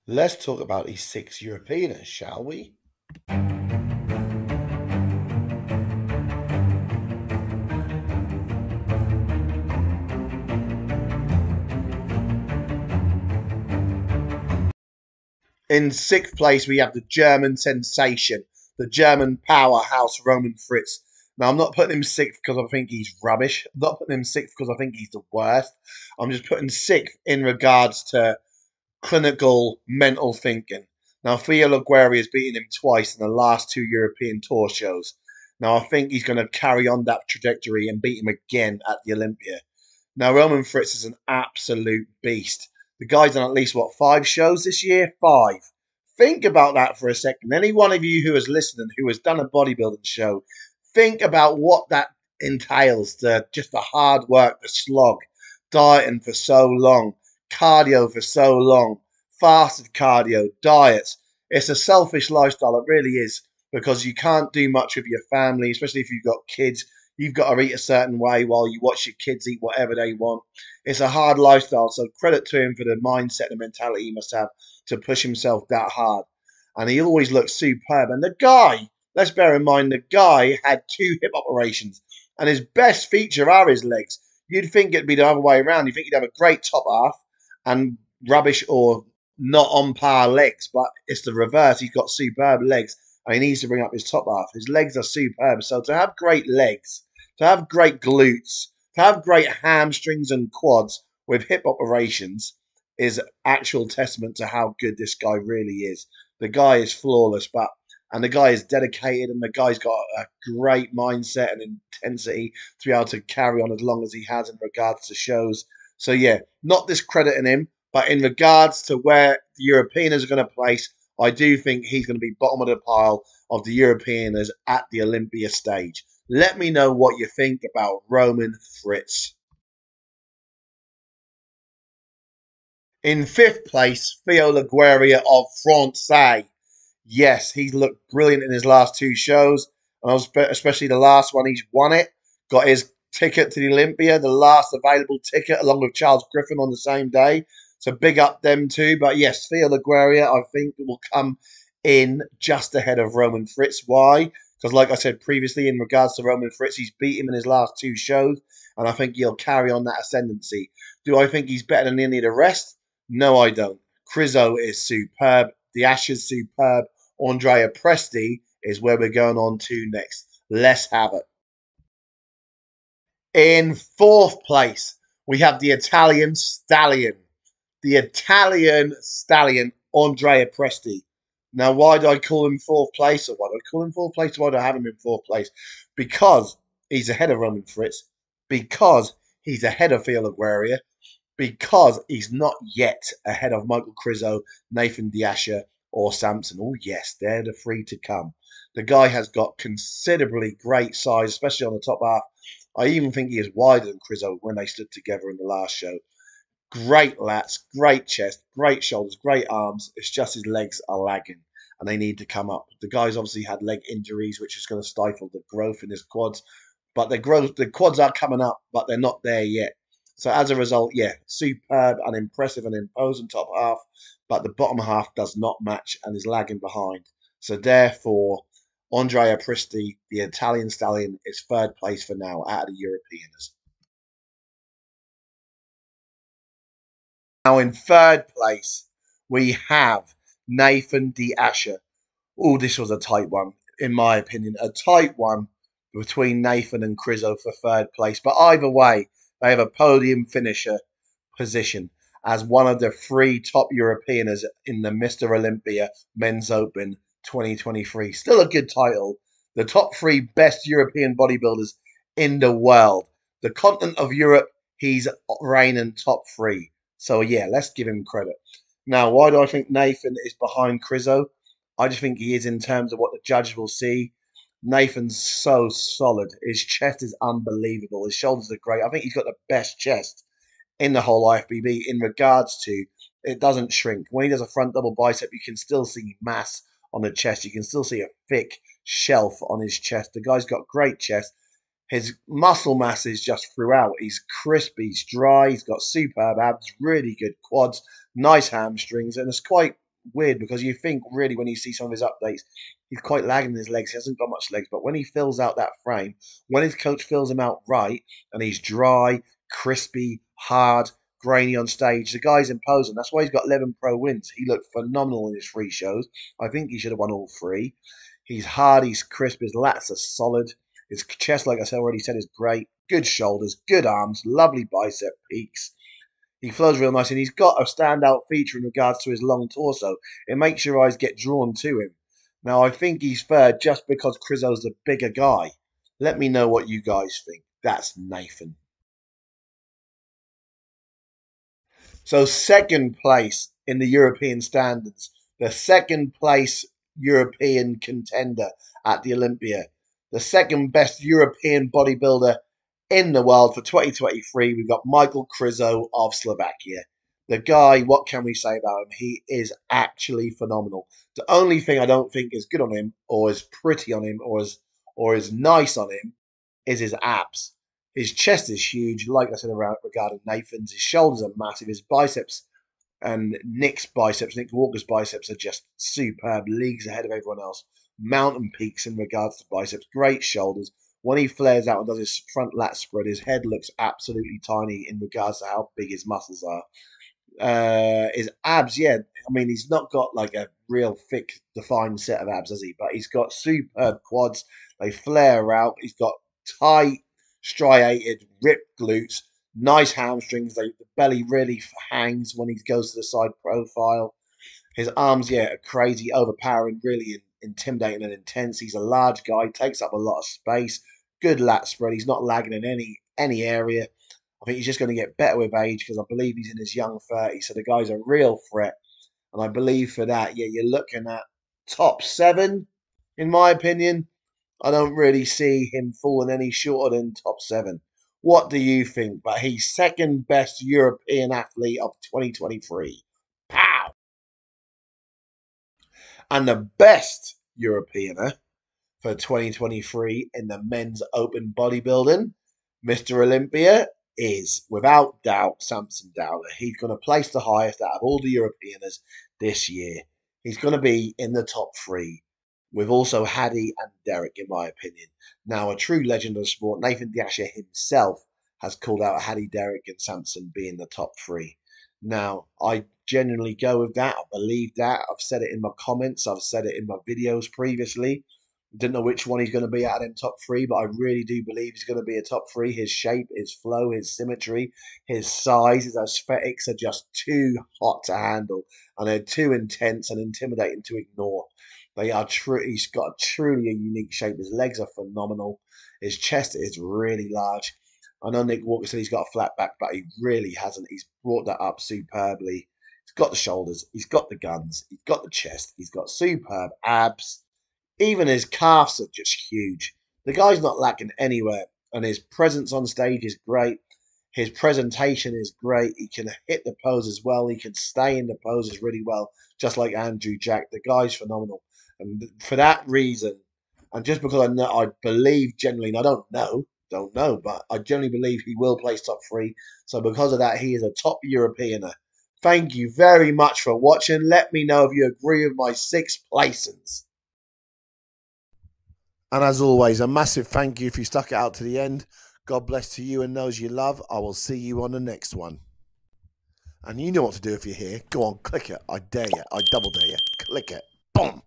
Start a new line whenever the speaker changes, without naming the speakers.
Let's talk about these 6 Europeans, shall we? In 6th place, we have the German sensation, the German powerhouse, Roman Fritz. Now, I'm not putting him 6th because I think he's rubbish. I'm not putting him 6th because I think he's the worst. I'm just putting 6th in regards to clinical mental thinking. Now, Theo has beaten him twice in the last 2 European tour shows. Now, I think he's going to carry on that trajectory and beat him again at the Olympia. Now, Roman Fritz is an absolute beast. The guy's done at least, what, 5 shows this year? 5. Think about that for a second. Any one of you who is listening who has done a bodybuilding show, think about what that entails. Just the hard work, the slog, dieting for so long, cardio for so long, fasted cardio, diets. It's a selfish lifestyle. It really is, because you can't do much with your family, especially if you've got kids. You've got to eat a certain way while you watch your kids eat whatever they want. It's a hard lifestyle, so credit to him for the mindset and mentality he must have to push himself that hard. And he always looks superb. And the guy, let's bear in mind, the guy had 2 hip operations, and his best feature are his legs. You'd think it'd be the other way around. You think he'd have a great top half and rubbish or not on par legs, but it's the reverse. He's got superb legs, and he needs to bring up his top half. His legs are superb. So to have great legs, to have great glutes, to have great hamstrings and quads with hip operations is actual testament to how good this guy really is. The guy is flawless, and the guy is dedicated, and the guy's got a great mindset and intensity to be able to carry on as long as he has in regards to shows. So yeah, not discrediting him, but in regards to where the Europeans are going to place, I do think he's going to be bottom of the pile of the Europeans at the Olympia stage. Let me know what you think about Roman Fritz. In 5th place, Theo of France. Yes, he's looked brilliant in his last 2 shows, and especially the last one. He's won it, got his ticket to the Olympia, the last available ticket, along with Charles Griffin on the same day. So big up them too. But yes, Theo I think, will come in just ahead of Roman Fritz. Why? Because like I said previously, in regards to Roman Fritz, he's beat him in his last 2 shows, and I think he'll carry on that ascendancy. Do I think he's better than any of the rest? No, I don't. Krizo is superb. The Asha's superb. Andrea Presti is where we're going on to next. Let's have it. In 4th place, we have the Italian Stallion. The Italian Stallion, Andrea Presti. Now, why do I call him 4th place? Or why do I call him 4th place? Why do I have him in 4th place? Because he's ahead of Roman Fritz. Because he's ahead of Theo because he's not yet ahead of Michael Krizo, Nathan Asha, or Samson. Oh, yes, they're the 3 to come. The guy has got considerably great size, especially on the top half. I even think he is wider than Krizo when they stood together in the last show. Great lats, great chest, great shoulders, great arms. It's just his legs are lagging, and they need to come up. The guy's obviously had leg injuries, which is going to stifle the growth in his quads. But the quads are coming up, but they're not there yet. So as a result, yeah, superb and impressive and imposing top half, but the bottom half does not match and is lagging behind. So therefore, Andrea Presti, the Italian Stallion, is 3rd place for now out of the Europeans. Now in 3rd place, we have Nathan Asha. Oh, this was a tight one, in my opinion. A tight one between Nathan and Krizo for 3rd place. But either way, they have a podium finisher position as one of the 3 top Europeans in the Mr. Olympia Men's Open 2023. Still a good title. The top 3 best European bodybuilders in the world. The continent of Europe, he's reigning top 3. So yeah, let's give him credit. Now, why do I think Nathan is behind Krizo? I just think he is in terms of what the judges will see. Nathan's so solid. His chest is unbelievable. His shoulders are great. I think he's got the best chest in the whole IFBB in regards to it doesn't shrink. When he does a front double bicep, you can still see mass on the chest. You can still see a thick shelf on his chest. The guy's got great chest. His muscle mass is just throughout. He's crisp, he's dry, he's got superb abs, really good quads, nice hamstrings, and it's quite weird because you think really when you see some of his updates, he's quite lagging in his legs. He hasn't got much legs, but when he fills out that frame, when his coach fills him out right, and he's dry, crispy, hard, grainy on stage, the guy's imposing. That's why he's got 11 pro wins. He looked phenomenal in his free shows. I think he should have won all three. He's hard, he's crisp, his lats are solid. His chest, like I said already said, is great. Good shoulders, good arms, lovely bicep peaks. He flows real nice, and he's got a standout feature in regards to his long torso. It makes your eyes get drawn to him. Now, I think he's third just because Krizo's the bigger guy. Let me know what you guys think. That's Nathan. So second place in the European standards, the second place European contender at the Olympia, the second best European bodybuilder in the world for 2023. We've got Michael Krizo of Slovakia. The guy, what can we say about him? He is actually phenomenal. The only thing I don't think is good on him, or is pretty on him, or is nice on him, is his abs. His chest is huge, like I said regarding Nathan's. His shoulders are massive. His biceps and Nick Walker's biceps are just superb, leagues ahead of everyone else. Mountain peaks in regards to biceps, great shoulders. When he flares out and does his front lat spread, his head looks absolutely tiny in regards to how big his muscles are. His abs, yeah, I mean, he's not got like a real thick, defined set of abs, has he? But he's got superb quads. They flare out. He's got tight, striated, ripped glutes, nice hamstrings. The belly really hangs when he goes to the side profile. His arms, yeah, are crazy, overpowering, really intimidating and intense. He's a large guy, takes up a lot of space. Good lat spread. He's not lagging in any area. I think he's just going to get better with age because I believe he's in his young 30s. So the guy's a real threat. And I believe for that, yeah, you're looking at top 7, in my opinion. I don't really see him falling any shorter than top 7. What do you think? But he's second best European athlete of 2023. Pow! And the best Europeaner for 2023 in the men's open bodybuilding, Mr. Olympia, is without doubt Samson Dowler. He's going to place the highest out of all the Europeaners this year. He's going to be in the top 3 with also Hadi and Derek, in my opinion. Now, a true legend of the sport, Nathan Asha himself has called out Hadi, Derek, and Samson being the top 3. Now, I genuinely go with that. I believe that. I've said it in my comments. I've said it in my videos previously. Didn't know which one he's going to be out of them top 3, but I really do believe he's going to be a top 3. His shape, his flow, his symmetry, his size, his aesthetics are just too hot to handle, and they're too intense and intimidating to ignore. They are true. He's got truly a unique shape. His legs are phenomenal. His chest is really large. I know Nick Walker said he's got a flat back, but he really hasn't. He's brought that up superbly. He's got the shoulders. He's got the guns. He's got the chest. He's got superb abs. Even his calves are just huge. The guy's not lacking anywhere, and his presence on stage is great. His presentation is great. He can hit the poses well. He can stay in the poses really well, just like Andrew Jack. The guy's phenomenal. And for that reason, and just because I know, I believe generally, and I don't know, but I generally believe he will place top 3. So because of that, he is a top Europeaner. Thank you very much for watching. Let me know if you agree with my 6 placings. And as always, a massive thank you if you stuck it out to the end. God bless to you and those you love. I will see you on the next one. And you know what to do if you're here. Go on, click it. I dare you. I double dare you. Click it. Boom.